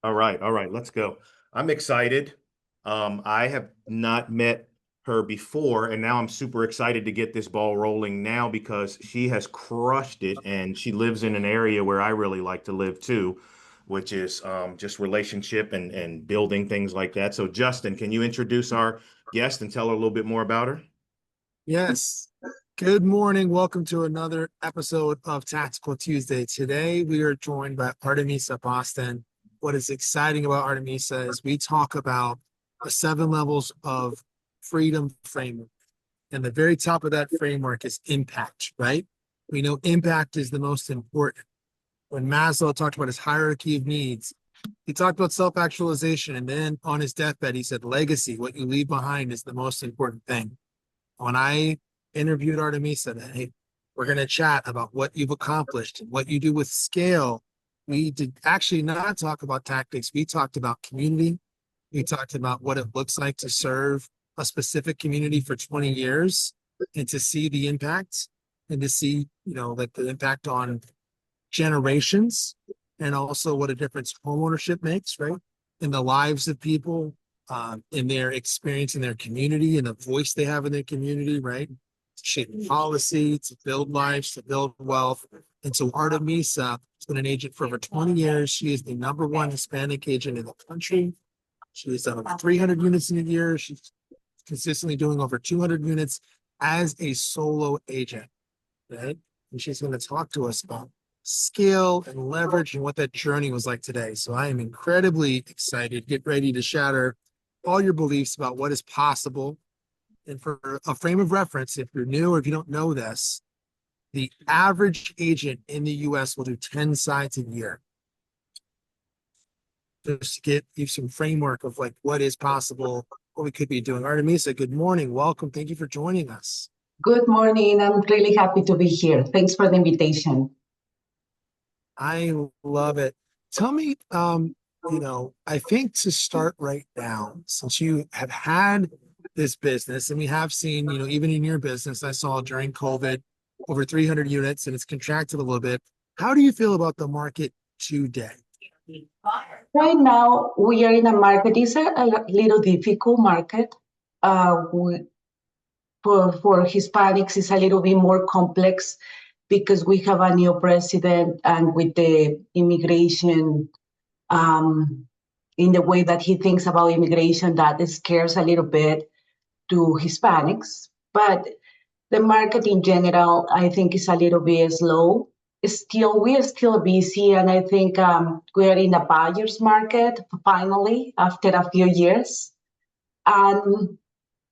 All right, let's go. I'm excited. I have not met her before, and now I'm super excited to get this ball rolling now because she has crushed it, and she lives in an area where I really like to live too, which is just relationship and building things like that. So, Justin, can you introduce our guest and tell her a little bit more about her? Yes. Good morning. Welcome to another episode of Tactical Tuesday. Today, we are joined by Artemisa Boston. What is exciting about Artemisa is we talk about the 7 levels of freedom framework. And the very top of that framework is impact, right? We know impact is the most important. When Maslow talked about his hierarchy of needs, he talked about self-actualization. And then on his deathbed, he said, legacy, what you leave behind is the most important thing. When I interviewed Artemisa, that hey, we're going to chat about what you've accomplished and what you do with scale. We did actually not talk about tactics. We talked about community. We talked about what it looks like to serve a specific community for 20 years and to see the impact and to see, like the impact on generations and also what a difference homeownership makes, right? In the lives of people, in their experience in their community and the voice they have in their community, right? To shape policy, to build lives, to build wealth. And so Artemisa has been an agent for over 20 years. She is the #1 Hispanic agent in the country. She has done over 300 units in a year. She's consistently doing over 200 units as a solo agent, right? And she's going to talk to us about scale and leverage and what that journey was like today. So I am incredibly excited. Get ready to shatter all your beliefs about what is possible. And for a frame of reference, if you're new or if you don't know this, the average agent in the US will do 10 sites a year. Just to give you some framework of like what is possible, what we could be doing. Artemisa, good morning. Welcome. Thank you for joining us. Good morning. I'm really happy to be here. Thanks for the invitation. I love it. Tell me, I think to start right now, since you have had this business, and we have seen, even in your business, I saw during COVID over 300 units and it's contracted a little bit. How do you feel about the market today? Right now, we are in a market. It's a little difficult market. For Hispanics, it's a little bit more complex because we have a new president and with the immigration, in the way that he thinks about immigration, that scares a little bit to Hispanics. But the market in general, I think, is a little bit slow. We are still busy, and I think we are in a buyer's market finally after a few years. And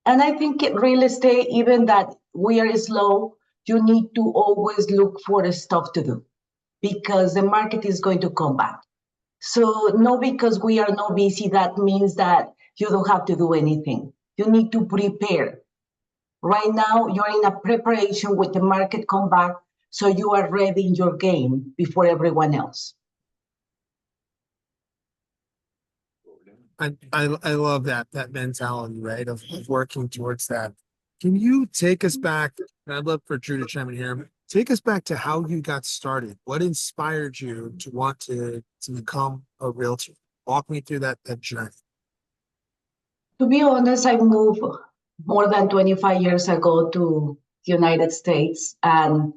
I think real estate, even that we are slow, you need to always look for stuff to do because the market is going to come back. So no, because we are not busy, that means that you don't have to do anything. You need to prepare. Right now, you're in a preparation with the market come back, so you are ready in your game before everyone else. I love that mentality, right? Of working towards that. Can you take us back? And I'd love for Drew to chime in here. Take us back to how you got started. What inspired you to want to become a realtor? Walk me through that journey. To be honest, I moved more than 25 years ago to the United States. And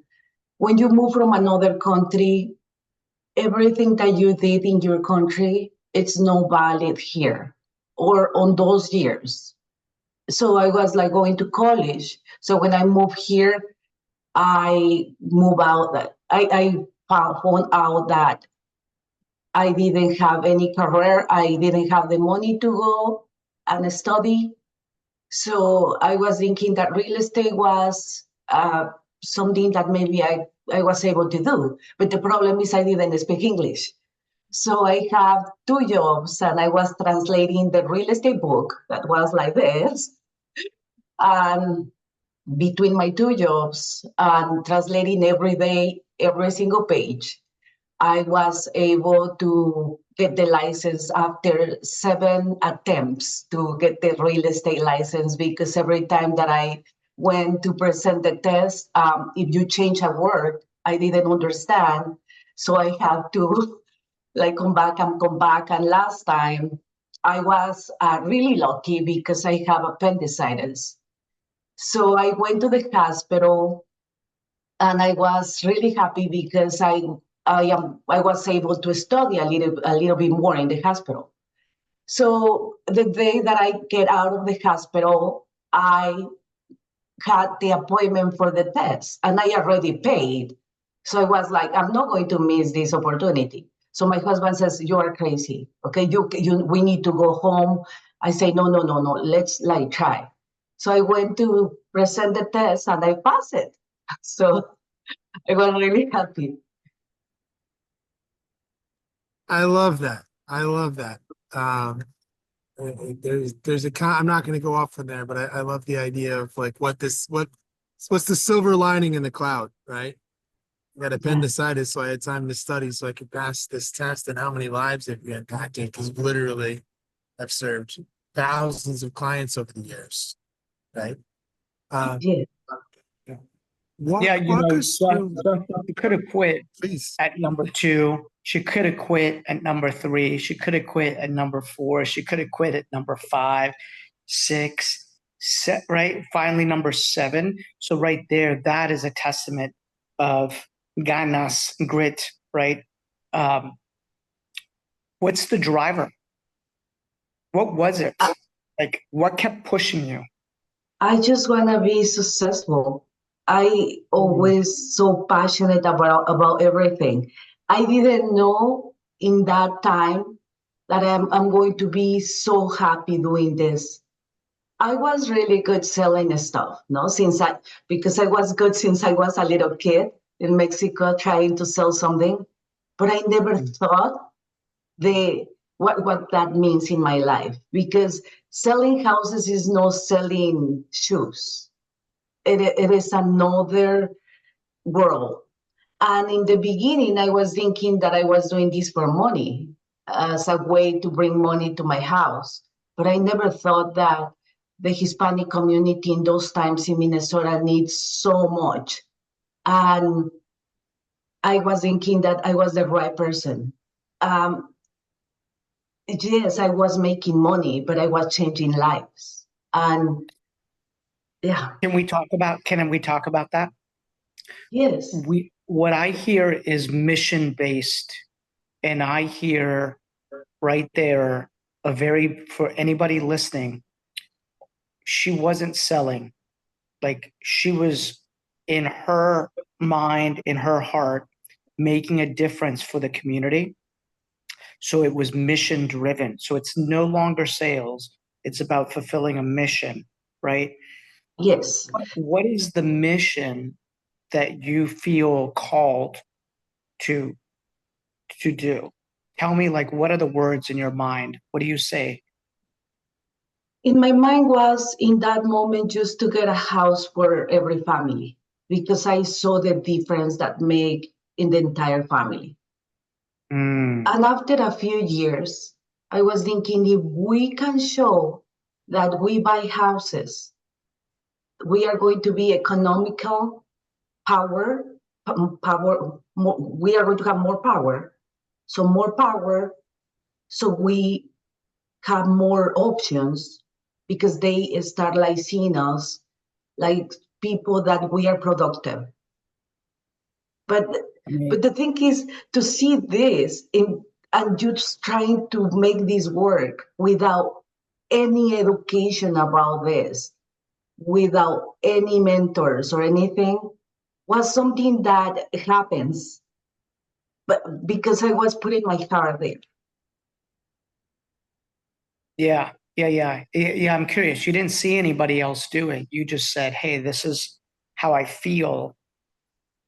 when you move from another country, everything that you did in your country, it's not valid here or on those years. So I was like going to college. So when I moved here, I moved out that I found out that I didn't have any career. I didn't have the money to go and study. So I was thinking that real estate was something that maybe I was able to do. But the problem is I didn't speak English. So I have 2 jobs and I was translating the real estate book that was like this. And between my 2 jobs and translating every day, every single page, I was able to get the license after 7 attempts to get the real estate license, because every time that I went to present the test, if you change a word, I didn't understand. So I have to like come back and come back. And last time I was really lucky because I have appendicitis. So I went to the hospital and I was really happy because I was able to study a little bit more in the hospital. So the day that I get out of the hospital, I had the appointment for the test and I already paid. So I was like, I'm not going to miss this opportunity. So my husband says, you are crazy. Okay, we need to go home. I say, no, no, no, no, let's like try. So I went to present the test and I passed it. So I was really happy. I love that. I love that. There's I'm not going to go off from there, but I love the idea of like what's the silver lining in the cloud, right? I got Yeah. appendicitis, so I had time to study so I could pass this test, and how many lives have you impacted? Because literally I've served thousands of clients over the years, right? Uh, Yeah. Yeah, walk us through, she could have quit please. at number 2. She could have quit at number 3. She could have quit at number 4. She could have quit at number 5, 6, right? Finally, number 7. So right there, that is a testament of ganas, grit, right? Um, what's the driver? What was it? Like, what kept pushing you? I just want to be successful. I always so passionate about everything. I didn't know in that time that I'm going to be so happy doing this. I was really good selling stuff, no, because I was good since I was a little kid in Mexico trying to sell something, but I never thought the what that means in my life because selling houses is not selling shoes. It is another world. And in the beginning, I was thinking that I was doing this for money as a way to bring money to my house. But I never thought that the Hispanic community in those times in Minnesota needs so much. And I was thinking that I was the right person. Um, yes, I was making money, but I was changing lives. And yeah, Can we talk about that? yes, What I hear is mission based, and I hear right there for anybody listening, she wasn't selling. Like, she was, in her mind, in her heart, making a difference for the community. So it was mission driven. So it's no longer sales. It's about fulfilling a mission, right? yes. What is the mission that you feel called to do? Tell me, like, what are the words in your mind? What do you say? In my mind was in that moment just to get a house for every family because I saw the difference that make in the entire family. Mm, And after a few years, I was thinking if we can show that we buy houses, we are going to be economical power, we are going to have more power. So more power, so we have more options because they start like seeing us like people that we are productive. But but the thing is to see this in and just trying to make this work without any education about this, without any mentors or anything, was something that happens. But because I was putting my heart there. yeah. I'm curious. You didn't see anybody else do it. You just said, "Hey, this is how I feel."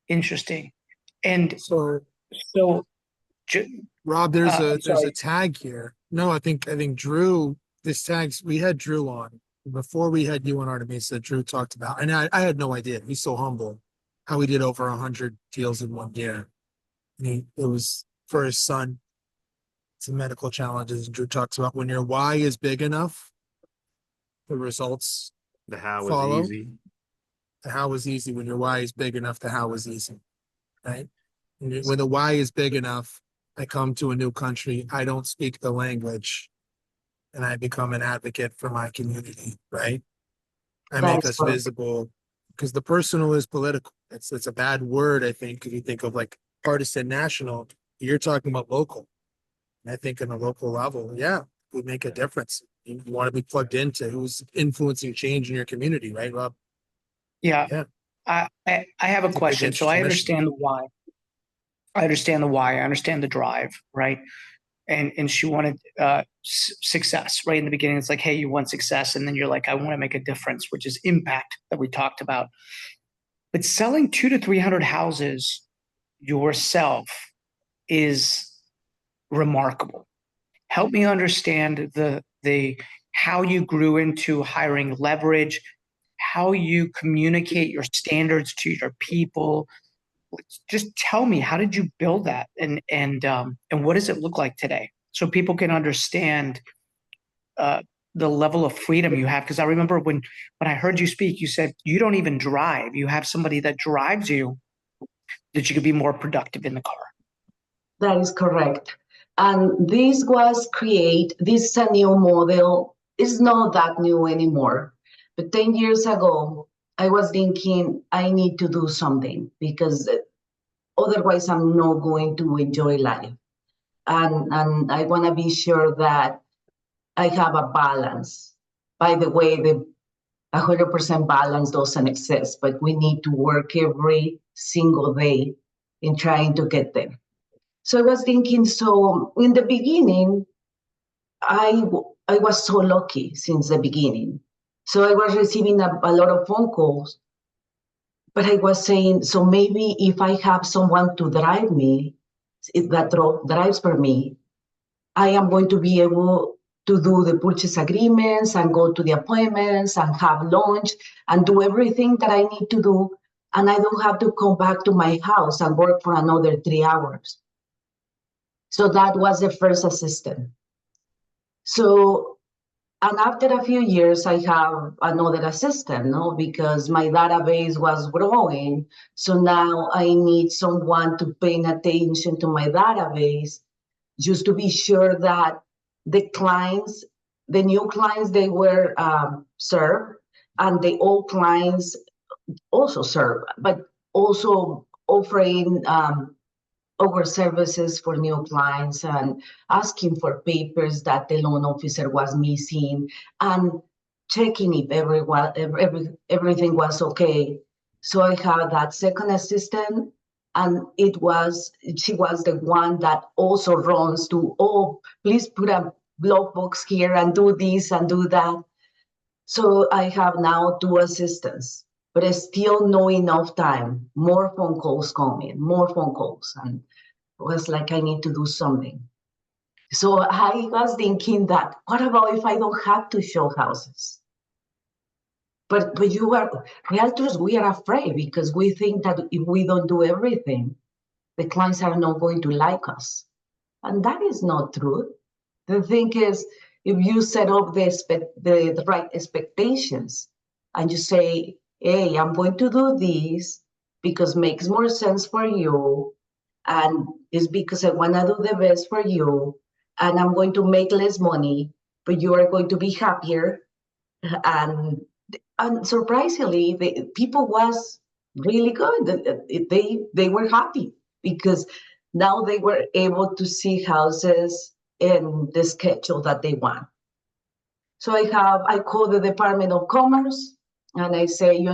Interesting. And So so, Rob, I'm there's a sorry. tag here. No, I think Drew, this tags we had Drew on before we had you on Artemisa. Drew talked about, and I had no idea. He's so humble how he did over 100 deals in 1 year. And it was for his son. Some medical challenges. And Drew talks about when your why is big enough, the results The how is follow. easy. The how is easy. When your why is big enough, the how is easy, right? When the why is big enough, I come to a new country, I don't speak the language, and I become an advocate for my community, right? I That make is us correct. visible because the personal is political. It's a bad word, I think, if you think of like partisan national, you're talking about local. And I think on a local level, yeah, we make a difference. You want to be plugged into who's influencing change in your community, right, Rob? Yeah. Yeah. I have a It's a big, question. So I interesting mission. understand the why. I understand the why. I understand the drive, right? And she wanted success, right? In the beginning, it's like, hey, you want success, and then you're like, I want to make a difference, which is impact that we talked about. But selling 200 to 300 houses yourself is remarkable. Help me understand the how you grew into hiring leverage, how you communicate your standards to your people. Just tell me, how did you build that, and what does it look like today, so people can understand the level of freedom you have? Because I remember when I heard you speak, you said you don't even drive. You have somebody that drives you, that you could be more productive in the car. That is correct. And this is a new model. It's not that new anymore. But 10 years ago, I was thinking I need to do something because otherwise I'm not going to enjoy life. And I want to be sure that I have a balance. By the way, the 100% balance doesn't exist, but we need to work every single day in trying to get there. So I was thinking, so in the beginning, I was so lucky since the beginning. So I was receiving a lot of phone calls, but I was saying, so maybe if I have someone to drive me, drives for me, I am going to be able to do the purchase agreements and go to the appointments and have lunch and do everything that I need to do. And I don't have to come back to my house and work for another 3 hours. So that was the first assistant. So, and after a few years, I have another assistant, no, because my database was growing. So now I need someone to pay attention to my database, just to be sure that the clients, the new clients, they were served, and the old clients also served, but also offering our services for new clients and asking for papers that the loan officer was missing and checking if everything was okay. So I had that second assistant, and she was the one that also runs to, oh, please put a blog box here and do this and do that. So I have now 2 assistants, but I still not enough time. More phone calls coming, more phone calls. And it was like, I need to do something. So I was thinking that, what about if I don't have to show houses? But realtors, we are afraid because we think that if we don't do everything, the clients are not going to like us. And that is not true. The thing is, if you set up the right expectations and you say, hey, I'm going to do this because it makes more sense for you, and it's because I want to do the best for you, and I'm going to make less money, but you are going to be happier. And surprisingly, the people was really good. They were happy because now they were able to see houses in the schedule that they want. So I call the Department of Commerce and I say,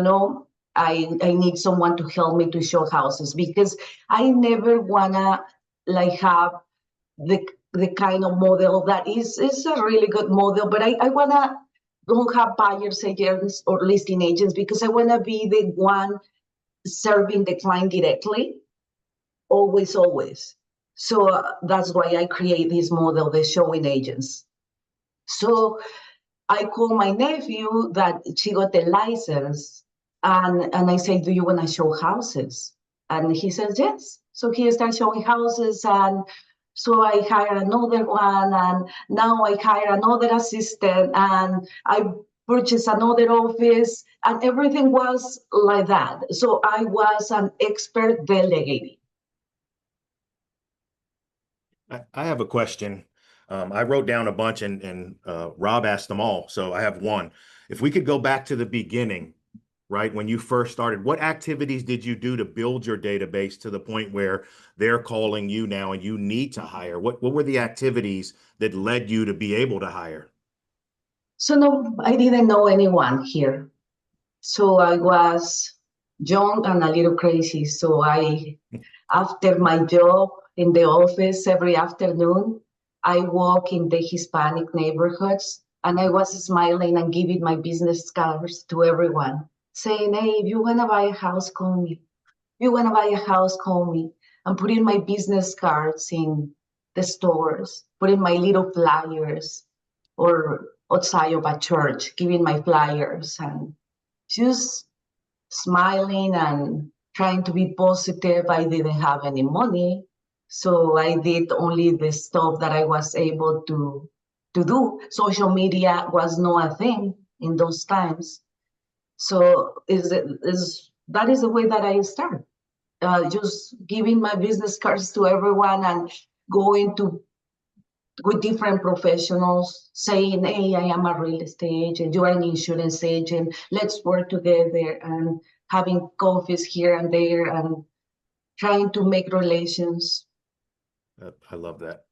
I need someone to help me to show houses because I never wanna have the kind of model that is a really good model, but I wanna don't have buyers agents or listing agents because I wanna be the one serving the client directly, always. So that's why I create this model, the showing agents. So I call my nephew that she got the license, and I say, do you want to show houses? And he says, yes. So he starts showing houses, and so I hire another one, and now I hire another assistant, and I purchase another office, and everything was like that. So I was an expert delegating. I have a question. I wrote down a bunch and Rob asked them all. So I have one. If we could go back to the beginning, right, when you first started, what activities did you do to build your database to the point where they're calling you now and you need to hire? What were the activities that led you to be able to hire? So no, I didn't know anyone here. So I was young and a little crazy. So after my job in the office every afternoon, I walk in the Hispanic neighborhoods and I was smiling and giving my business cards to everyone, saying, hey, if you want to buy a house, call me. If you want to buy a house, call me. I'm putting my business cards in the stores, putting my little flyers or outside of a church, giving my flyers and just smiling and trying to be positive. I didn't have any money, so I did only the stuff that I was able to do. Social media was not a thing in those times, so that is the way that I start. Just giving my business cards to everyone and going to with different professionals saying, hey, I am a real estate agent, you are an insurance agent, let's work together, and having coffees here and there and trying to make relations. I love that.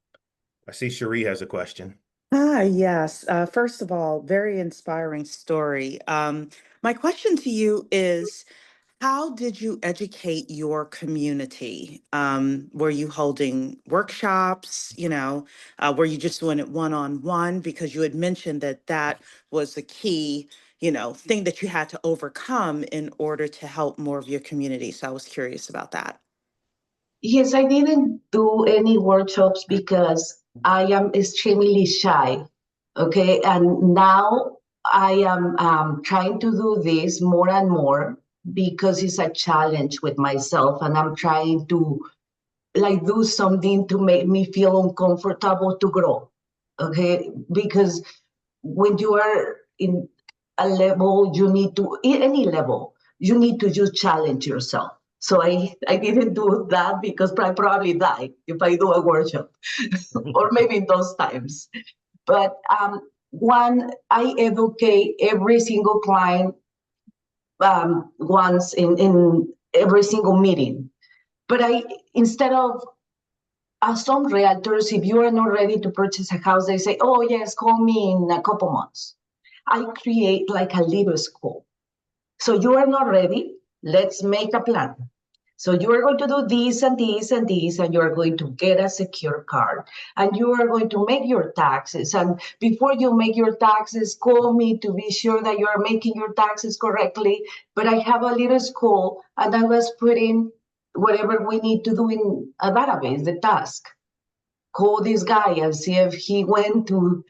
I see Cherie has a question. Yes. First of all, very inspiring story. My question to you is, how did you educate your community? Were you holding workshops? Were you just doing it one-on-one? Because you had mentioned that that was the key, thing that you had to overcome in order to help more of your community. So I was curious about that. Yes, I didn't do any workshops because I am extremely shy. Okay, and now I am trying to do this more and more because it's a challenge with myself, and I'm trying to like do something to make me feel uncomfortable to grow. Okay, because when you are in a level, you need to, in any level, you need to just challenge yourself. So I didn't do that because I probably die if I do a workshop or maybe in those times. But one, I educate every single client once in every single meeting. But instead of some realtors, if you are not ready to purchase a house, they say, oh, yes, call me in a couple months. I create like a little school. So you are not ready. Let's make a plan. So you are going to do this and this and this, and you are going to get a secure card, and you are going to make your taxes. And before you make your taxes, call me to be sure that you are making your taxes correctly. But I have a little school, and I was putting whatever we need to do in a database, the task. Call this guy and see if he went to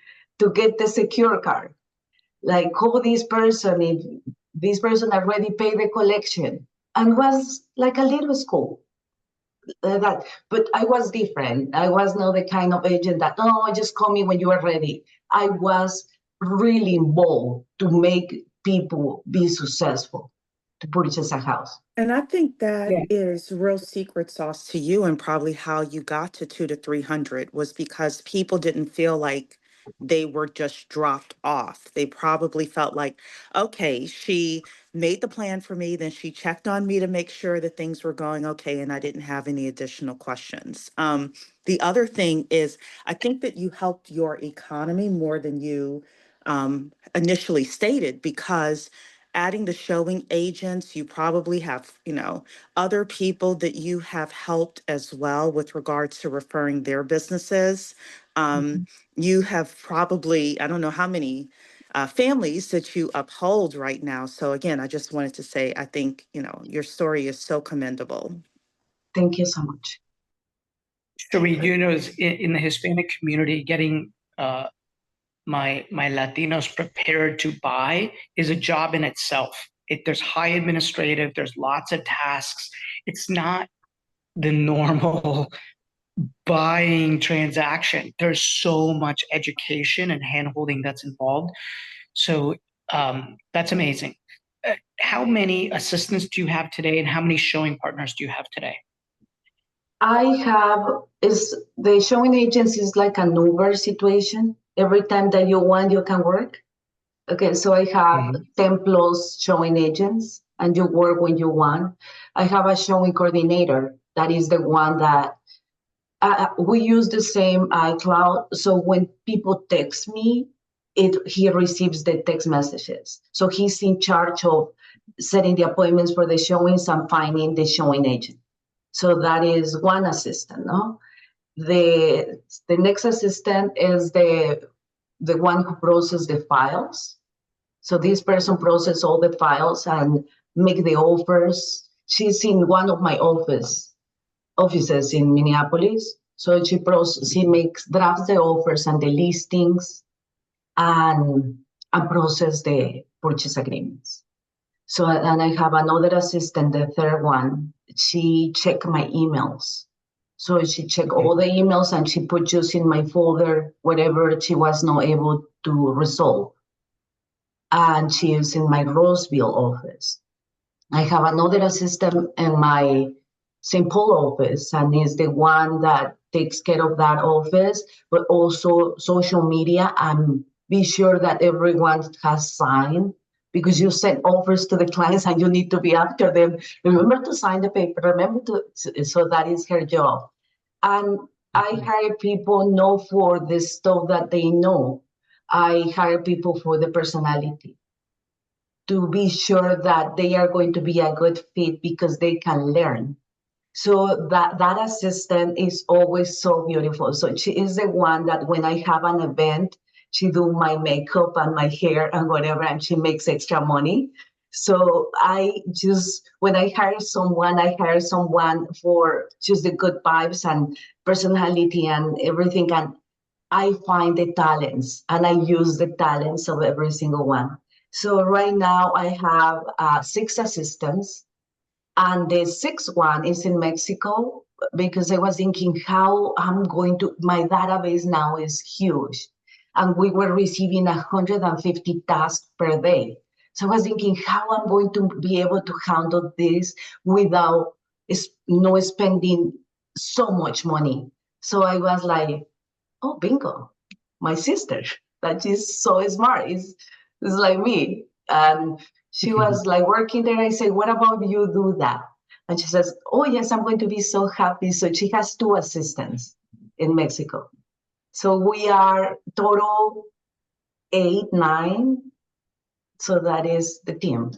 get the secure card. Like call this person if this person already paid the collection, and was like a little school that. But I was different. I was not the kind of agent that, oh, just call me when you are ready. I was really involved to make people be successful to purchase a house. And I think that Yeah. is real secret sauce to you, and probably how you got to 2 to 300 was because people didn't feel like they were just dropped off. They probably felt like, okay, she made the plan for me, then she checked on me to make sure that things were going okay, and I didn't have any additional questions. The other thing is, I think that you helped your economy more than you initially stated, because adding the showing agents, you probably have, other people that you have helped as well with regards to referring their businesses. You have probably, I don't know how many families that you uphold right now. So again, I just wanted to say, I think, your story is so commendable. Thank you so much. Cherie, in the Hispanic community, getting my Latinos prepared to buy is a job in itself. There's high administrative, there's lots of tasks. It's not the normal buying transaction. There's so much education and handholding that's involved. So that's amazing. How many assistants do you have today, and how many showing partners do you have today? I have is the showing agency is like an Uber situation. Every time that you want, you can work. Okay, so I have 10 plus showing agents, and you work when you want. I have a showing coordinator. That is the one that we use the same iCloud. So when people text me, he receives the text messages. So he's in charge of setting the appointments for the showings and finding the showing agent. So that is one assistant, no? The next assistant is the one who processes the files. So this person processes all the files and make the offers. She's in one of my offices in Minneapolis. So she makes drafts the offers and the listings and process the purchase agreements. So and I have another assistant, the third one. She check my emails. So she check all the emails and she put just in my folder whatever she was not able to resolve. And she is in my Roseville office. I have another assistant in my St. Paul office, and is the one that takes care of that office, but also social media and be sure that everyone has signed because you send offers to the clients and you need to be after them. Remember to sign the paper, remember to, so that is her job. And I hire people not for the stuff that they know. I hire people for the personality to be sure that they are going to be a good fit because they can learn. So that assistant is always so beautiful. So she is the one that when I have an event, she do my makeup and my hair and whatever, and she makes extra money. So when I hire someone for just the good vibes and personality and everything. And I find the talents and I use the talents of every single one. So right now I have 6 assistants, and the sixth one is in Mexico because I was thinking how I'm going to, my database now is huge. And we were receiving 150 tasks per day. So I was thinking how I'm going to be able to handle this without no spending so much money. So I was like, oh, bingo, my sister, that is so smart, is like me. And she was like working there. I say, what about you do that? And she says, oh, yes, I'm going to be so happy. So she has 2 assistants in Mexico. So we are total 8, 9. So that is the team.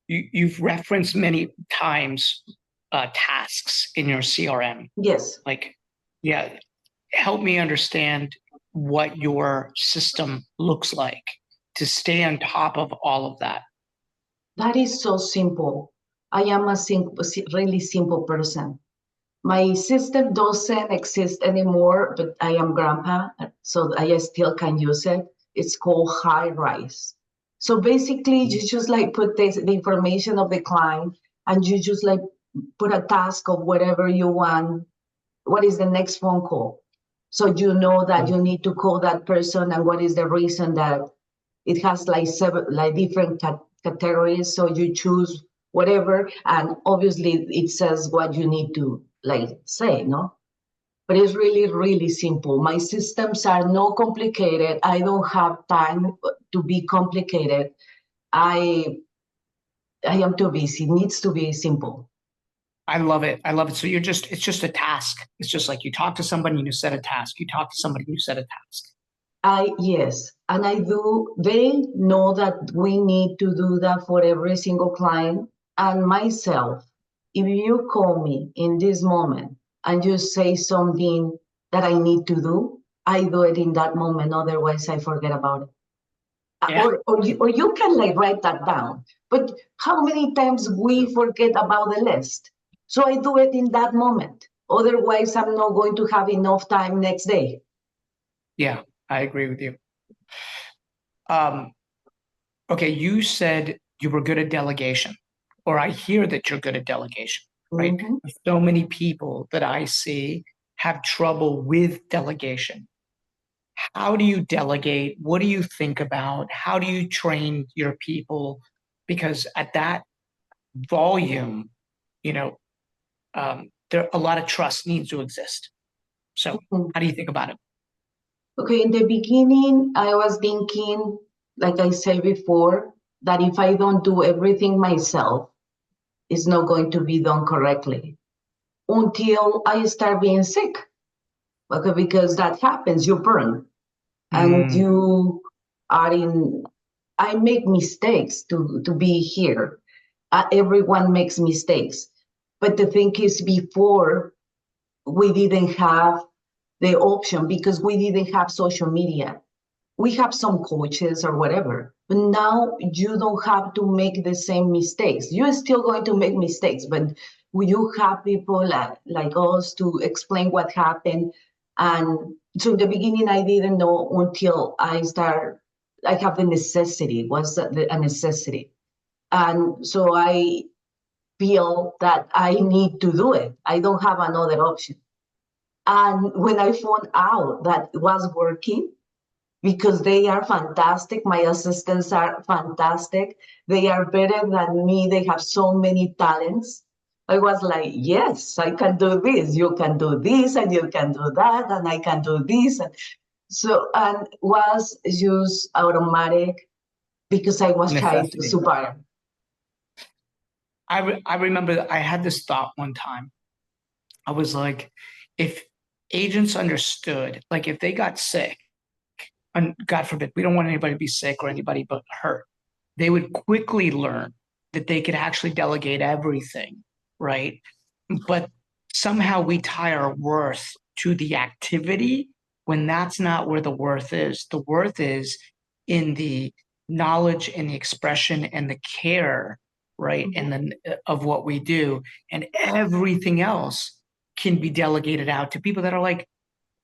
You've referenced many times tasks in your CRM. Yes. Like, yeah, help me understand what your system looks like to stay on top of all of that. That is so simple. I am a really simple person. My system doesn't exist anymore, but I am grandpa, so I still can use it. It's called High Rise. So basically, you just like put the information of the client, and you just like put a task of whatever you want. What is the next phone call? So you know that you need to call that person, and what is the reason that it has like different categories. So you choose whatever, and obviously it says what you need to like say, no? But it's really, really simple. My systems are not complicated. I don't have time to be complicated. I am too busy. It needs to be simple. I love it. I love it. So it's just a task. It's just like you talk to somebody and you set a task. You talk to somebody and you set a task. Yes, and they know that we need to do that for every single client and myself. If you call me in this moment and you say something that I need to do, I do it in that moment. Otherwise, I forget about it. Yeah. Or you can like write that down. But how many times we forget about the list? So I do it in that moment. Otherwise, I'm not going to have enough time next day. Yeah, I agree with you. Okay, you said you were good at delegation, or I hear that you're good at delegation, right? Mhm. So many people that I see have trouble with delegation. How do you delegate? What do you think about? How do you train your people? Because at that volume, you know, there a lot of trust needs to exist. So Mhm. how do you think about it? Okay, in the beginning, I was thinking, like I said before, that if I don't do everything myself, it's not going to be done correctly until I start being sick. Okay, because that happens, you burn and Mm, you are in, I make mistakes to be here. Everyone makes mistakes. But the thing is, before we didn't have the option because we didn't have social media. We have some coaches or whatever, but now you don't have to make the same mistakes. You're still going to make mistakes, but you have people like us to explain what happened. And so in the beginning, I didn't know until I have the necessity, a necessity. And so I feel that I need to do it. I don't have another option. And when I found out that it was working, because they are fantastic. My assistants are fantastic. They are better than me. They have so many talents. I was like, yes, I can do this. You can do this, and you can do that, and I can do this. And so, and was just automatic because I was trying to necessity. survive. I remember that I had this thought one time. I was like, if agents understood, like if they got sick, and God forbid, we don't want anybody to be sick or anybody but hurt, they would quickly learn that they could actually delegate everything, right? But somehow we tie our worth to the activity when that's not where the worth is. The worth is in the knowledge and the expression and the care, right? And then of what we do, and everything else can be delegated out to people that are like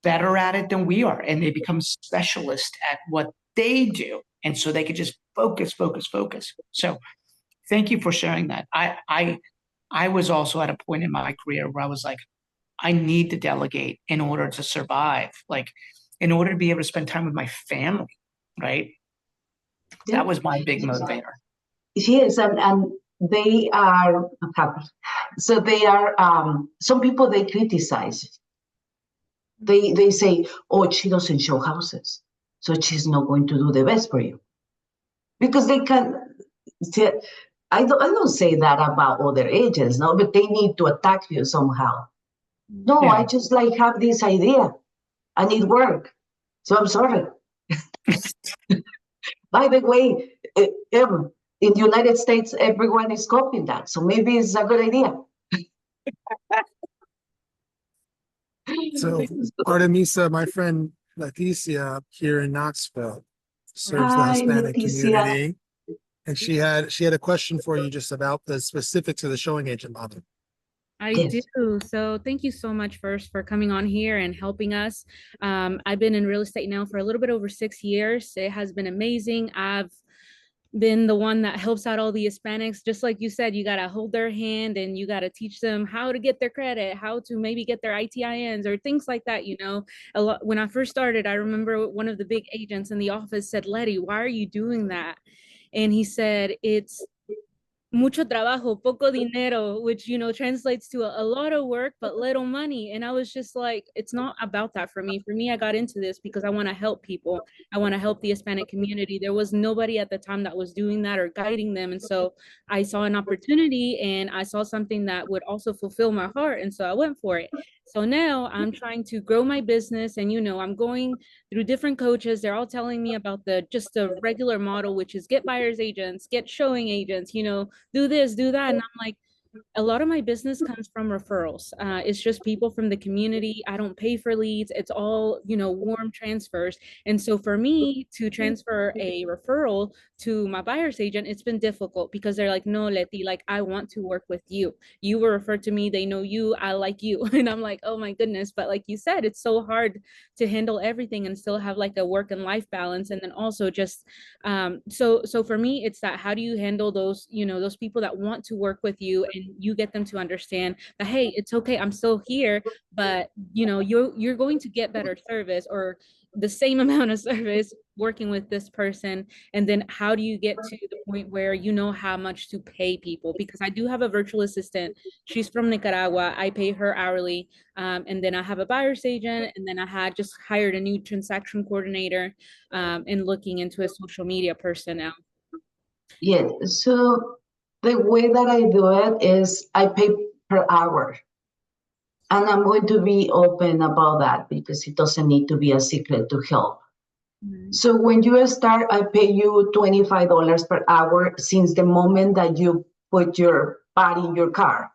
better at it than we are, and they become specialists at what they do, and so they can just focus. So thank you for sharing that. I was also at a point in my career where I was like, I need to delegate in order to survive, like in order to be able to spend time with my family, right? Yeah. That was my big motivator. Yes, and they are happy. So they are. Some people they criticize. They say, oh, she doesn't show houses, so she's not going to do the best for you because they can. I don't say that about other agents, no, but they need to attack you somehow. No, I Yeah. just like have this idea and it work. So I'm sorry. By the way, in the United States, everyone is copying that, so maybe it's a good idea. So Artemisa, my friend Leticia here in Knoxville serves the Hi, Hispanic Leticia. community. And she had a question for you just about the specifics of the showing agent model. I Yes. do. So thank you so much first for coming on here and helping us. I've been in real estate now for a little bit over 6 years. It has been amazing. I've been the one that helps out all the Hispanics. Just like you said, you got to hold their hand and you got to teach them how to get their credit, how to maybe get their ITINs or things like that. You know, a lot, when I first started, I remember one of the big agents in the office said, Letty, why are you doing that? And he said, it's mucho trabajo, poco dinero, which, you know, translates to a lot of work, but little money. And I was just like, it's not about that for me. For me, I got into this because I want to help people. I want to help the Hispanic community. There was nobody at the time that was doing that or guiding them. And so I saw an opportunity and I saw something that would also fulfill my heart. And so I went for it. So now I'm trying to grow my business and, you know, I'm going through different coaches. They're all telling me about just the regular model, which is get buyer's agents, get showing agents, you know, do this, do that. And I'm like, a lot of my business comes from referrals. It's just people from the community. I don't pay for leads. It's all, you know, warm transfers. And so for me to transfer a referral to my buyer's agent, it's been difficult because they're like, no, Leti, like, I want to work with you. You were referred to me. They know you. I like you. And I'm like, oh my goodness. But like you said, it's so hard to handle everything and still have like a work and life balance. And then also just, so for me, it's that, how do you handle those, you know, those people that want to work with you and and you get them to understand that, hey, it's okay, I'm still here, but you're going to get better service or the same amount of service working with this person. And then how do you get to the point where you know how much to pay people? Because I do have a virtual assistant. She's from Nicaragua. I pay her hourly. And then I have a buyer's agent. And then I had just hired a new transaction coordinator, and looking into a social media person now. Yeah, so the way that I do it is I pay per hour. And I'm going to be open about that because it doesn't need to be a secret to help. So when you start, I pay you $25 per hour since the moment that you put your body in your car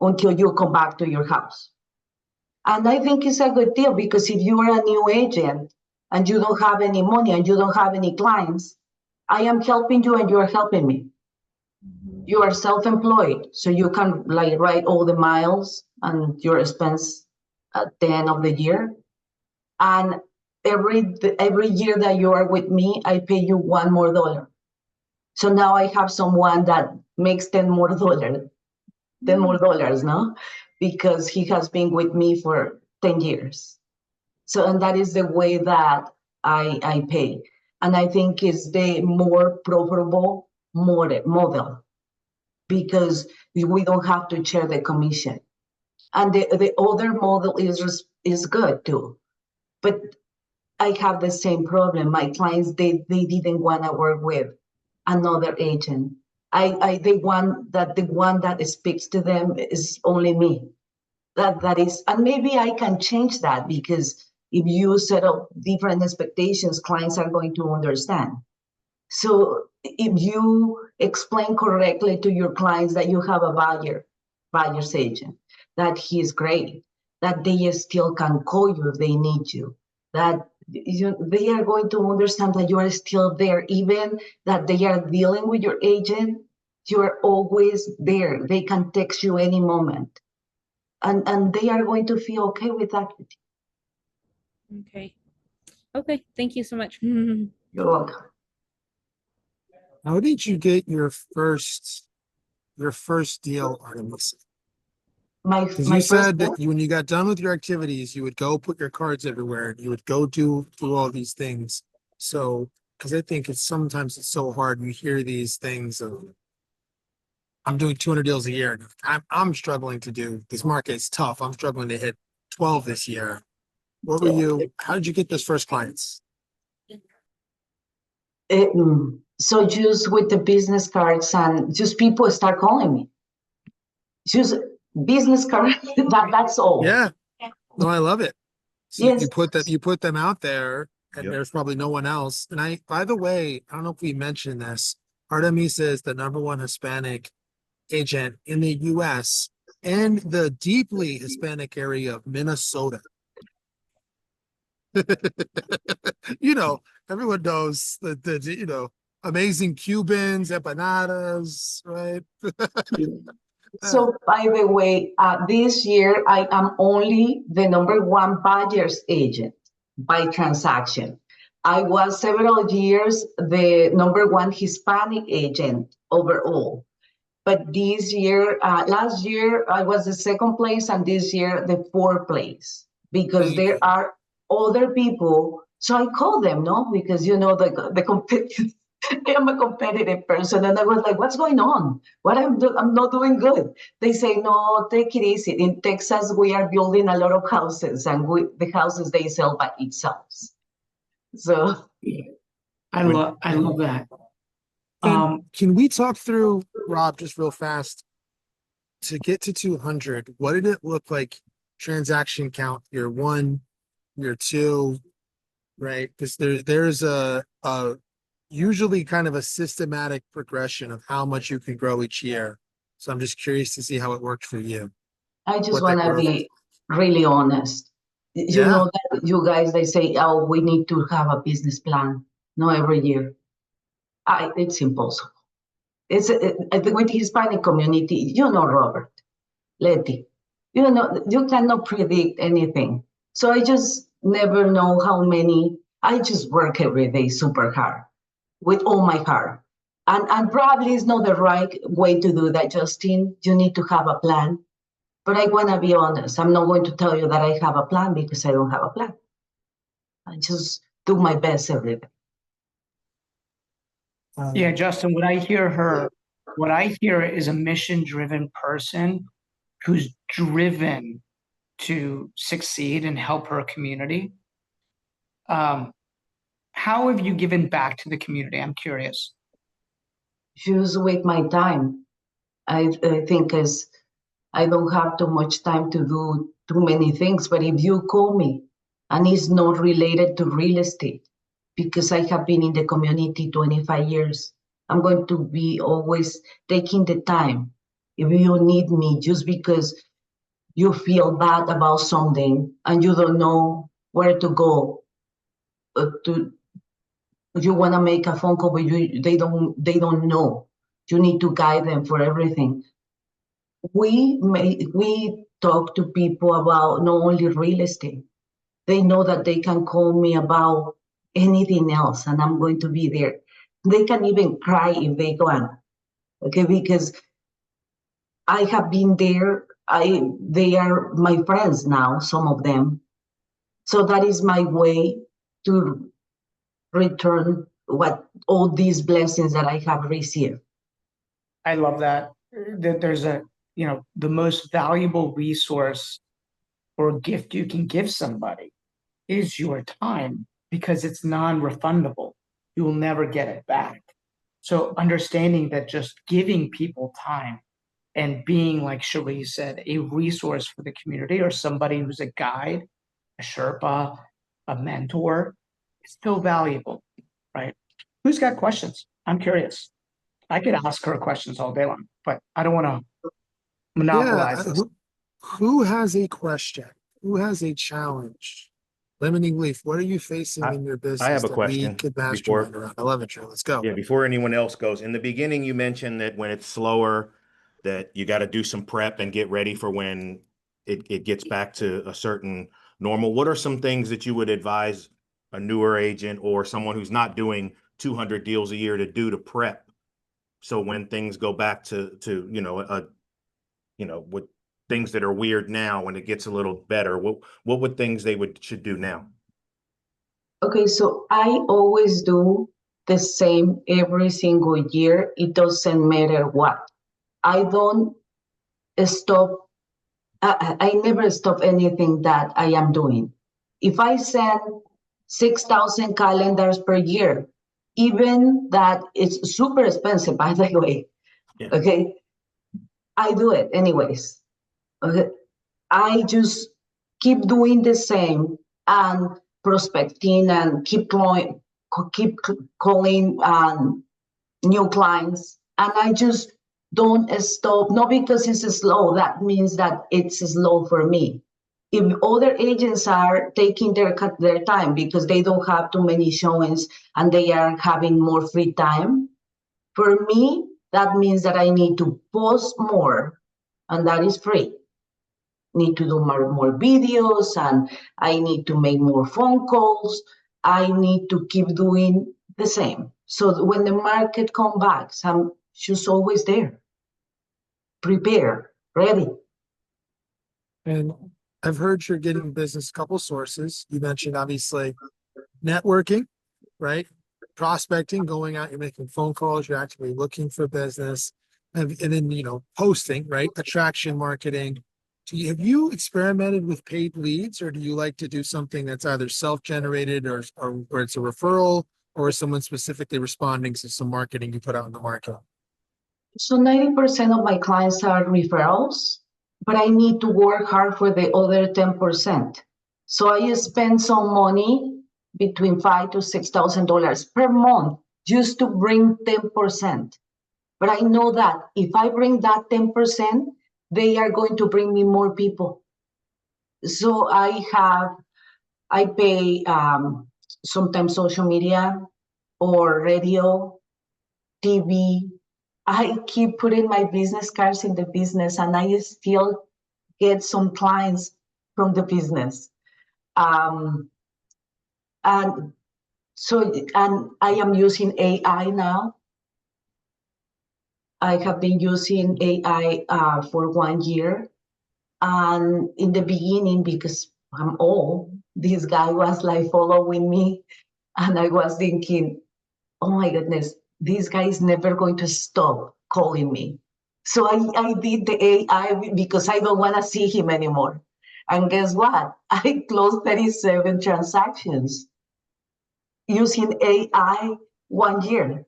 until you come back to your house. And I think it's a good deal because if you are a new agent and you don't have any money and you don't have any clients, I am helping you and you are helping me. You are self-employed, so you can like write all the miles and your expense at the end of the year. And every year that you are with me, I pay you $1 more. So now I have someone that makes $10 more, $10 more, no? Because he has been with me for 10 years. So, and that is the way that I pay. And I think it's the more profitable model because we don't have to share the commission. And the other model is good too. But I have the same problem. My clients, they didn't want to work with another agent. The one that speaks to them is only me. That is, and maybe I can change that because if you set up different expectations, clients are going to understand. So if you explain correctly to your clients that you have a buyer's agent, that he's great, that they still can call you if they need you, that they are going to understand that you are still there, even that they are dealing with your agent, you are always there. They can text you any moment. And they are going to feel okay with that. Okay, thank you so much. You're welcome. How did you get your first deal, Artemisa? Because you said that when you got done with your activities, you would go put your cards everywhere. You would go do all these things. So, because I think sometimes it's so hard. You hear these things of, I'm doing 200 deals a year. I'm struggling to do, this market's tough. I'm struggling to hit 12 this year. What were you, how did you get those first clients? So just with the business cards and just people start calling me. Just business card, that's all. Yeah. No, I love it. So Yes. you put them out there and Yep. there's probably no one else. And by the way, I don't know if we mentioned this, Artemisa is the #1 Hispanic agent in the US and the deeply Hispanic area of Minnesota. Everyone knows the amazing Cubans, empanadas, right? So by the way, this year I am only the #1 buyer's agent by transaction. I was several years the #1 Hispanic agent overall. But this year, last year I was the second place and this year the fourth place because there are other people. So I call them, no, because the competitive. I am a competitive person, and I was like, "What's going on? I'm not doing good." They say, "No, take it easy. In Texas, we are building a lot of houses, and the houses they sell by itself." So I love that. Can we talk through, Rob, just real fast, to get to 200? What did it look like? Transaction count, year 1, year 2, right? Because there's a usually kind of a systematic progression of how much you can grow each year. So I'm just curious to see how it worked for you. I just want to be really honest. You know that you guys, they say, "Oh, we need to have a business plan." No, every year. It's impossible. With Hispanic community, Robert, Letty, you cannot predict anything. So I just never know how many. I just work every day super hard with all my heart. And probably it's not the right way to do that, Justin. You need to have a plan. But I want to be honest. I'm not going to tell you that I have a plan because I don't have a plan. I just do my best every day. Yeah, Justin, what I hear is a mission-driven person who's driven to succeed and help her community. How have you given back to the community? I'm curious. Just with my time. I think as I don't have too much time to do too many things, but if you call me and it's not related to real estate, because I have been in the community 25 years, I'm going to be always taking the time. If you need me just because you feel bad about something and you don't know where to go, you want to make a phone call, but they don't know. You need to guide them for everything. We talk to people about not only real estate. They know that they can call me about anything else, and I'm going to be there. They can even cry if they want, okay? Because I have been there. They are my friends now, some of them. So that is my way to return what all these blessings that I have received. I love that. That there's the most valuable resource or gift you can give somebody is your time because it's non-refundable. You will never get it back. So understanding that just giving people time and being, like Cherie said, a resource for the community or somebody who's a guide, a Sherpa, a mentor, is still valuable, right? Who's got questions? I'm curious. I could ask her questions all day long, but I don't want to monopolize this. Who has a question? Who has a challenge? Lemoning Leaf, what are you facing in your business I have a that we question could mastermind around? I love it, Joe. Let's go. Yeah, before anyone else goes, in the beginning, you mentioned that when it's slower, that you got to do some prep and get ready for when it gets back to a certain normal. What are some things that you would advise a newer agent or someone who's not doing 200 deals a year to do to prep? So when things go back to with things that are weird now, when it gets a little better, what would things they should do now? Okay, so I always do the same every single year. It doesn't matter what. I don't stop. I never stop anything that I am doing. If I send 6,000 calendars per year, even that it's super expensive, by the way. Yeah. Okay, I do it anyways. Okay, I just keep doing the same and prospecting and keep calling new clients. And I just don't stop, not because it's slow, that means that it's slow for me. If other agents are taking their time because they don't have too many showings and they are having more free time, for me, that means that I need to post more, and that is free. Need to do more videos, and I need to make more phone calls. I need to keep doing the same. So when the market comes back, I'm just always there, prepare, ready. And I've heard you're getting business couple sources. You mentioned obviously networking, right? Prospecting, going out, you're making phone calls, you're actively looking for business, and then posting, right? Attraction marketing. Have you experimented with paid leads, or do you like to do something that's either self-generated or it's a referral, or is someone specifically responding to some marketing you put out in the market? So 90% of my clients are referrals, but I need to work hard for the other 10%. So I spend some money between $5,000 to $6,000 per month just to bring 10%. But I know that if I bring that 10%, they are going to bring me more people. So I pay sometimes social media or radio, TV. I keep putting my business cards in the business, and I still get some clients from the business. And I am using AI now I have been using AI for 1 year. And in the beginning, because I'm old, this guy was like following me. And I was thinking, oh my goodness, this guy is never going to stop calling me. So I did the AI because I don't want to see him anymore. And guess what? I closed 37 transactions using AI 1 year.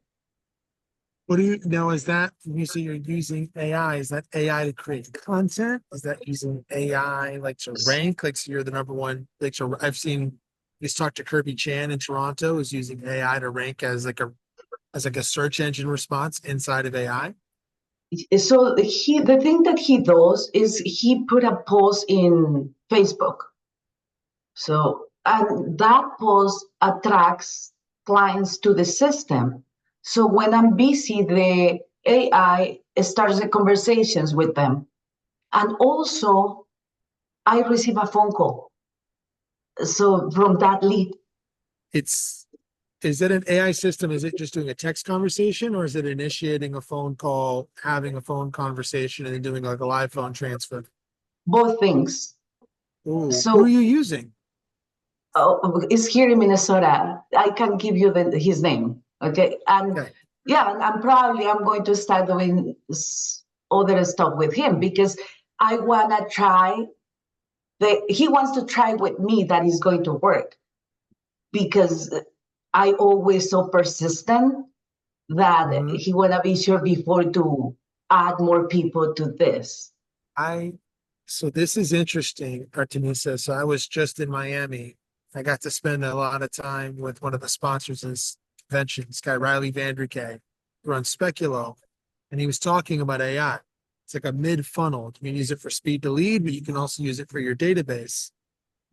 What do you now? Is that when you say you're using AI? Is that AI to create content? Is that using AI like to rank? Like, so you're the number one. Like, so I've seen just talk to Kirby Chan in Toronto is using AI to rank as like a search engine response inside of AI. So the thing that he does is he put a post in Facebook. So, and that post attracts clients to the system. So when I'm busy, the AI starts the conversations with them. And also, I receive a phone call. So from that lead, Is it an AI system? Is it just doing a text conversation, or is it initiating a phone call, having a phone conversation, and then doing like a live phone transfer? both things. Ooh, who So are you using? it's here in Minnesota. I can give you his name. Okay. And Okay. yeah, and I'm going to start doing other stuff with him because I want to try he wants to try with me that is going to work because I always so persistent that Mhm. he want to be sure before to add more people to this. So this is interesting, Artemisa. So I was just in Miami. I got to spend a lot of time with one of the sponsors of this convention, this guy Riley Vanderkay, who runs Speculo, and he was talking about AI. It's like a mid-funnel. You can use it for speed to lead, but you can also use it for your database.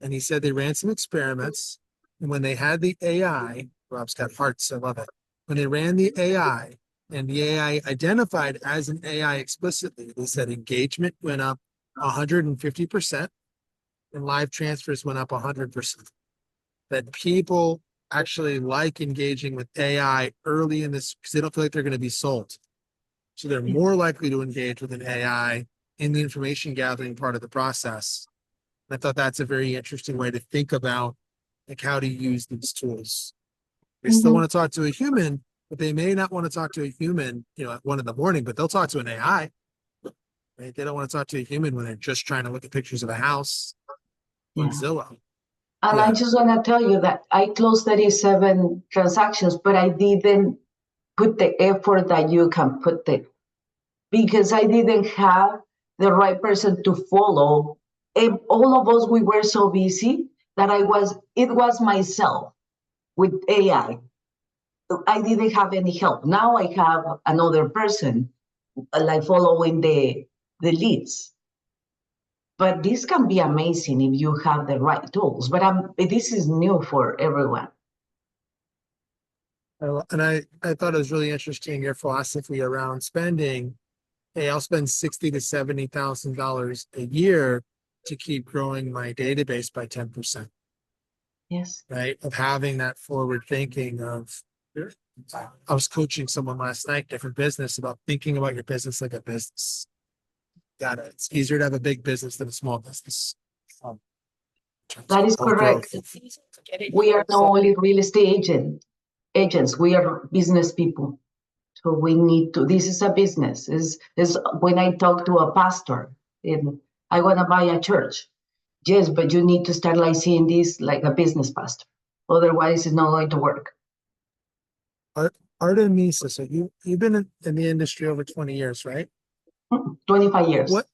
And he said they ran some experiments, and when they had the AI, Rob's got hearts, I love it. When they ran the AI, and the AI identified as an AI explicitly, they said engagement went up 150%, and live transfers went up 100%. That people actually like engaging with AI early in this because they don't feel like they're going to be sold. So they're more likely to engage with an AI in the information gathering part of the process. And I thought that's a very interesting way to think about like how to use these tools. They still want to talk to a human, but they may not want to talk to a human, at 1 a.m, but they'll talk to an AI. Right? They don't want to talk to a human when they're just trying to look at pictures of a house on Zillow. And I just want to tell you that I closed 37 transactions, but I didn't put the effort that you can put there because I didn't have the right person to follow. And all of us, we were so busy that it was myself with AI. I didn't have any help. Now I have another person like following the leads. But this can be amazing if you have the right tools. But this is new for everyone. And I thought it was really interesting your philosophy around spending. Hey, I'll spend $60,000 to $70,000 a year to keep growing my database by 10%. Yes. Right? Of having that forward thinking of I was coaching someone last night, different business, about thinking about your business like a business. Got it. It's easier to have a big business than a small business. That is correct. We are not only real estate agents, we are business people. So we need to, this is a business. Is when I talk to a pastor and I want to buy a church. Yes, but you need to start like seeing this like a business pastor. Otherwise, it's not going to work. Artemisa, so you've been in the industry over 20 years, right? 25 years. What?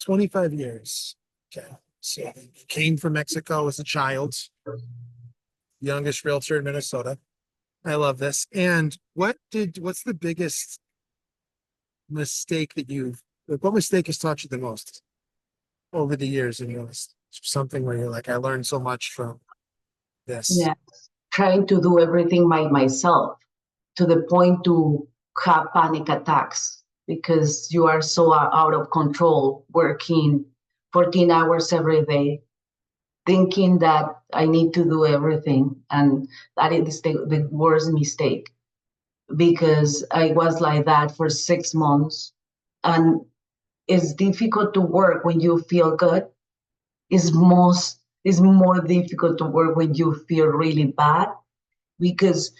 25 years. Okay. So you came from Mexico as a child, youngest realtor in Minnesota. I love this. And what's the biggest mistake what mistake has taught you the most over the years in your list? Something where you're like, I learned so much from this. Yeah. Trying to do everything by myself to the point to have panic attacks because you are so out of control, working 14 hours every day, thinking that I need to do everything. And that is the worst mistake. because I was like that for 6 months. And it's difficult to work when you feel good. It's more difficult to work when you feel really bad, because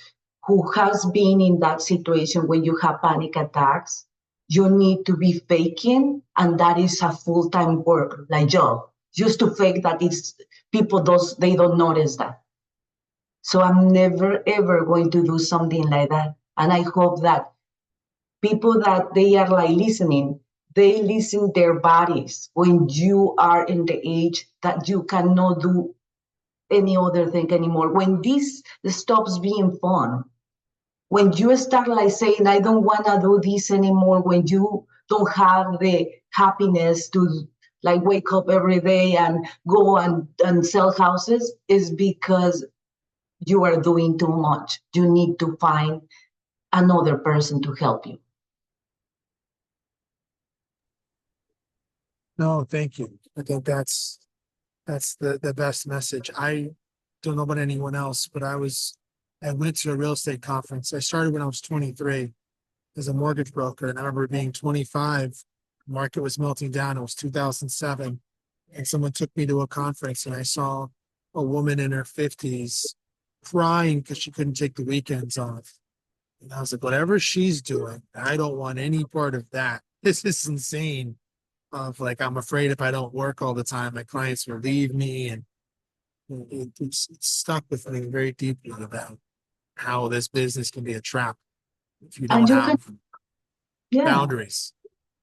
who has been in that situation when you have panic attacks, you need to be faking, and that is a full-time work, like job, just to fake that it's people they don't notice that. So I'm never ever going to do something like that. And I hope that people that they are like listening, they listen their bodies when you are in the age that you cannot do any other thing anymore. When this stops being fun, when you start like saying, I don't want to do this anymore, when you don't have the happiness to like wake up every day and go and sell houses, is because you are doing too much. You need to find another person to help you. No, thank you. I think that's the best message. I don't know about anyone else, but I went to a real estate conference. I started when I was 23 as a mortgage broker, and I remember being 25, the market was melting down. It was 2007, and someone took me to a conference, and I saw a woman in her 50s crying because she couldn't take the weekends off. And I was like, whatever she's doing, I don't want any part of that. This is insane. Of like, I'm afraid if I don't work all the time, my clients will leave me, and it's stuck with me very deeply about how this business can be a trap if you And don't you can, have yeah, boundaries.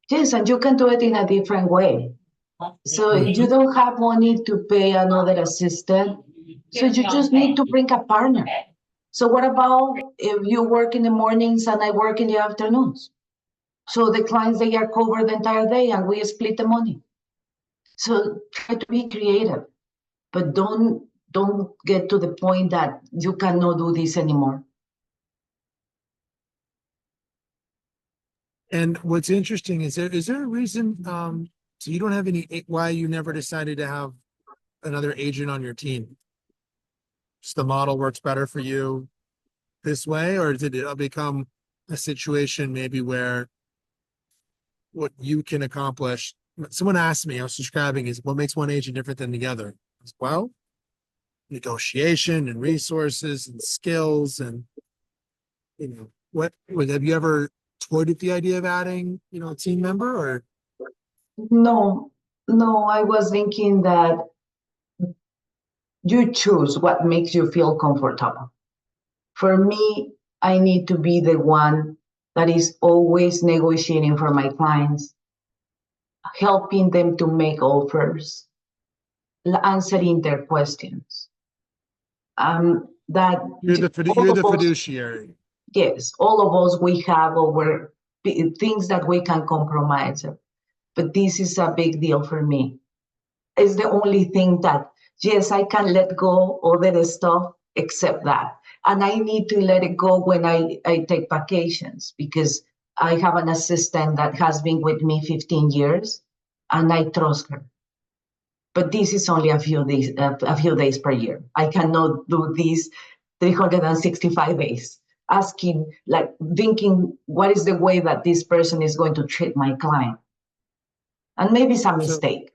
yes, and you can do it in a different way. So you Mhm. don't have money to pay another assistant. So you just need to bring a partner. So what about if you work in the mornings and I work in the afternoons? So the clients, they are covered the entire day and we split the money. So try to be creative, but don't get to the point that you cannot do this anymore. And what's interesting is there a reason so you don't have any why you never decided to have another agent on your team? Just the model works better for you this way, or did it become a situation maybe where what you can accomplish? Someone asked me, I was describing, is what makes one agent different than the other? Well, negotiation and resources and skills, and what have you ever toyed with the idea of adding, a team member? Or No, no, I was thinking that you choose what makes you feel comfortable. For me, I need to be the one that is always negotiating for my clients, helping them to make offers, answering their questions. That you're all you're of the us, fiduciary. yes, all of us, we have our things that we can compromise. But this is a big deal for me. It's the only thing that, yes, I can let go other stuff except that. And I need to let it go when I take vacations, because I have an assistant that has been with me 15 years and I trust her. But this is only a few days per year. I cannot do this 365 days, asking, like thinking, what is the way that this person is going to treat my client? And maybe it's a So mistake.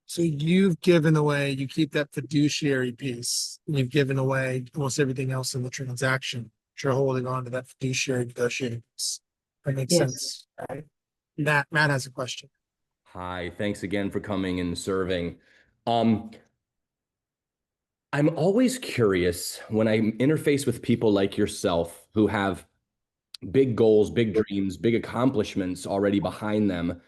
so you've given away, you keep that fiduciary piece, and you've given away almost everything else in the transaction. But you're holding on to that fiduciary negotiating piece. That makes Yes. sense, right? Matt has a question. Hi, thanks again for coming and serving. Um, I'm always curious when I interface with people like yourself who have big goals, big dreams, big accomplishments already behind them.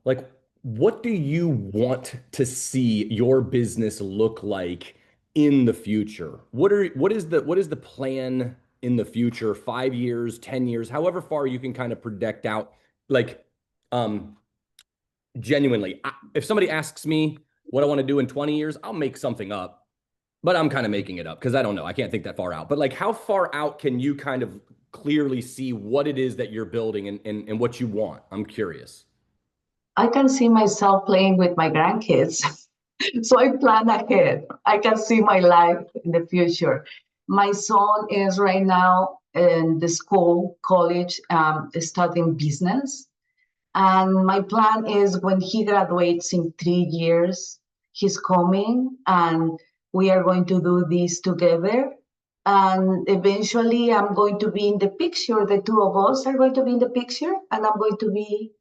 Like, what do you want to see your business look like in the future? What is the plan in the future, 5 years, 10 years, however far you can kind of project out? Like, um, genuinely, if somebody asks me what I want to do in 20 years, I'll make something up, but I'm kind of making it up because I don't know. I can't think that far out. But like, how far out can you kind of clearly see what it is that you're building and what you want? I'm curious. I can see myself playing with my grandkids. So I plan ahead. I can see my life in the future. My son is right now in the school, college, studying business. And my plan is when he graduates in 3 years, he's coming and we are going to do this together. And eventually I'm going to be in the picture. The two of us are going to be in the picture, and I'm going to be,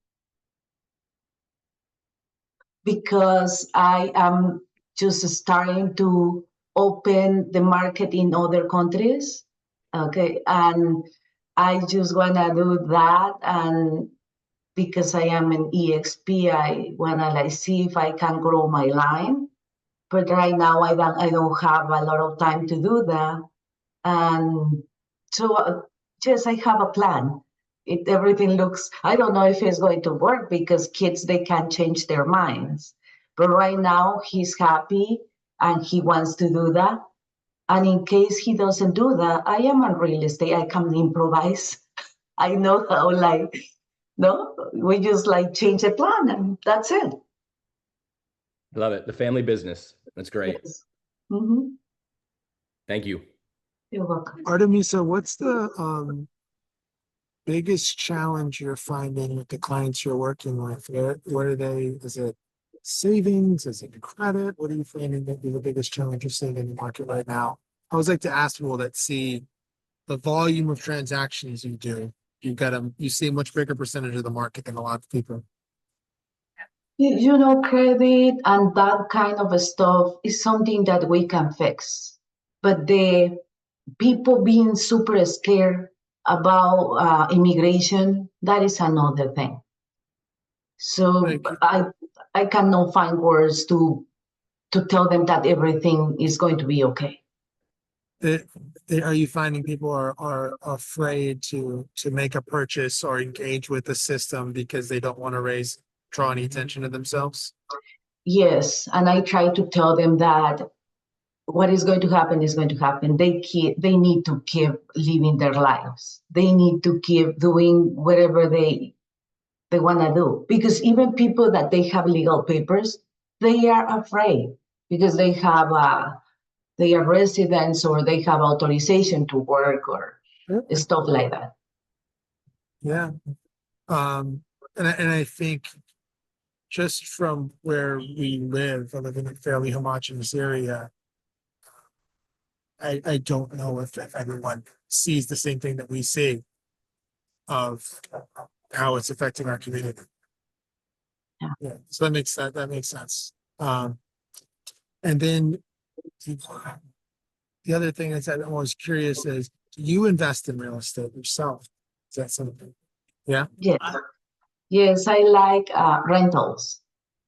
because I am just starting to open the market in other countries. Okay. And I just want to do that. And because I am an EXP, I want to like see if I can grow my line. But right now I don't have a lot of time to do that. And so just I have a plan. Everything looks, I don't know if it's going to work because kids, they can change their minds. But right now he's happy and he wants to do that. And in case he doesn't do that, I am on real estate. I can improvise. I know how, like, no, we just like change the plan and that's it. Love it. The family business. That's great. Yes. Mm-hmm. Thank you. You're welcome. Artemisa, what's the biggest challenge you're finding with the clients you're working with? What are they? Is it savings? Is it credit? What are you finding to be the biggest challenge you're seeing in the market right now? I always like to ask people that see the volume of transactions you do. You see a much bigger percentage of the market than a lot of people. You know, credit and that kind of stuff is something that we can fix. But the people being super scared about immigration, that is another thing. So Like- I cannot find words to tell them that everything is going to be okay. Are you finding people are afraid to make a purchase or engage with the system because they don't want to draw any attention to themselves? Yes, and I try to tell them that what is going to happen is going to happen. They need to keep living their lives. They need to keep doing whatever they want to do. Because even people that they have legal papers, they are afraid because they are residents or they have authorization to work or stuff like that. Yeah. And I think just from where we live, I live in a fairly homogeneous area. I don't know if everyone sees the same thing that we see of how it's affecting our community. Yeah. So that makes sense. And then the other thing is that I'm always curious is, do you invest in real estate yourself? Is that something? Yeah. Yes, I like rentals.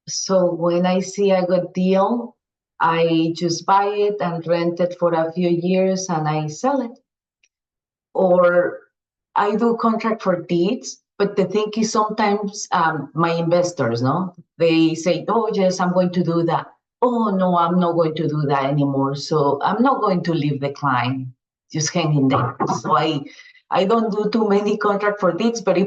So when I see a good deal, I just buy it and rent it for a few years and I sell it. Or I do contract for deeds, but the thing is sometimes my investors, no, they say, oh yes, I'm going to do that. Oh no, I'm not going to do that anymore. So I'm not going to leave the client just hanging there. So I don't do too many contract for deeds, but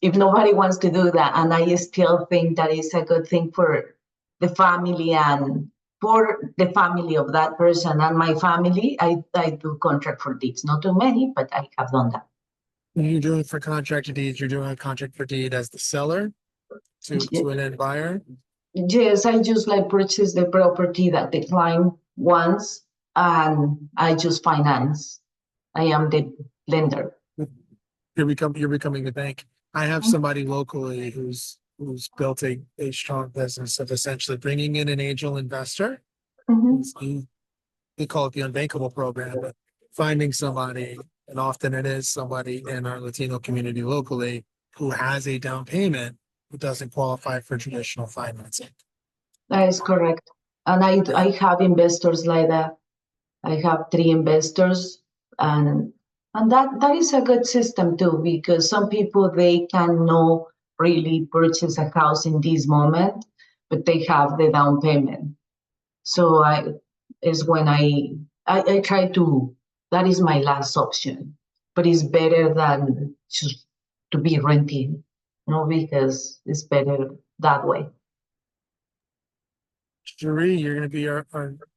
if nobody wants to do that, and I still think that is a good thing for the family and for the family of that person and my family, I do contract for deeds. Not too many, but I have done that. When you're doing for contract deeds, you're doing a contract for deed as the seller to an end buyer? Yes, I just like purchase the property that the client wants and I just finance. I am the lender. You're becoming the bank. I have somebody locally who's built a strong business of essentially bringing in an angel investor. Mm-hmm. We call it the unbankable program, but finding somebody, and often it is somebody in our Latino community locally who has a down payment who doesn't qualify for traditional financing. That is correct. And I have investors like that. I have 3 investors and that is a good system too, because some people, they cannot really purchase a house in this moment, but they have the down payment. So I try to, that is my last option, but it's better than just to be renting, because it's better that way. Cherie, you're going to be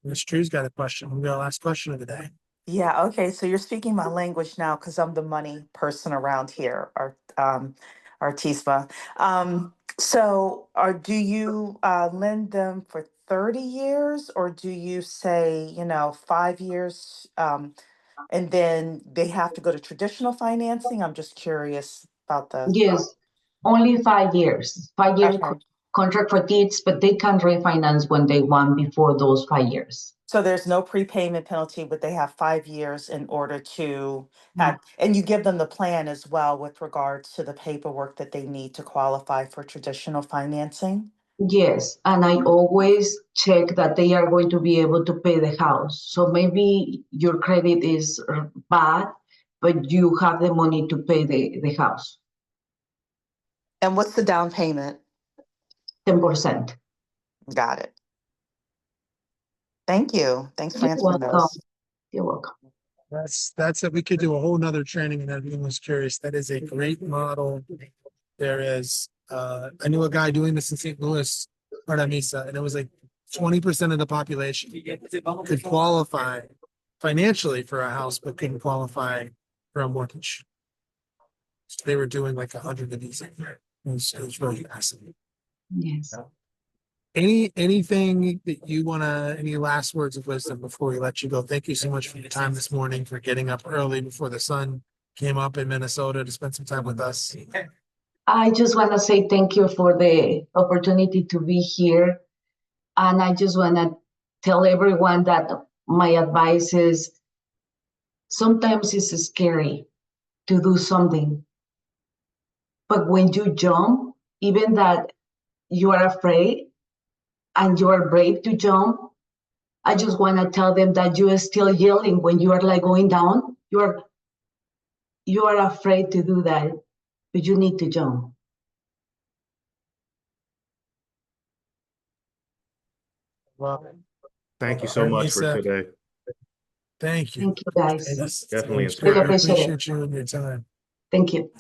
Ms. Drew's got a question. We'll be our last question of the day. Yeah, okay, so you're speaking my language now because I'm the money person around here, Artisma. So do you lend them for 30 years or do you say, 5 years, and then they have to go to traditional financing? I'm just curious about the, Yes, only 5 years. 5 years okay. contract for kids, but they can refinance when they want before those 5 years. So there's no prepayment penalty, but they have 5 years in order to No. and you give them the plan as well with regards to the paperwork that they need to qualify for traditional financing? Yes, and I always check that they are going to be able to pay the house. So maybe your credit is bad, but you have the money to pay the house, And what's the down payment? 10%. Got it. Thank you. Thanks for You're answering welcome. those. You're welcome. That's it. We could do a whole nother training and everyone was curious. That is a great model. There is, I knew a guy doing this in St. Louis, Artemisa, and it was like 20% of the population could qualify financially for a house, but couldn't qualify for a mortgage. So they were doing like 100 of these. It was really fascinating. Yes. Anything that you wanna, any last words of wisdom before we let you go? Thank you so much for your time this morning, for getting up early before the sun came up in Minnesota to spend some time with us. I just want to say thank you for the opportunity to be here. And I just want to tell everyone that my advice is sometimes it's scary to do something. But when you jump, even that you are afraid and you are brave to jump, I just want to tell them that you are still yelling when you are like going down. You are afraid to do that, but you need to jump. Well, Thank you so much for Artemisa, today. thank you. Thank you, guys. It's Definitely great. Really We inspiring. appreciate it. appreciate you and your time. Thank you.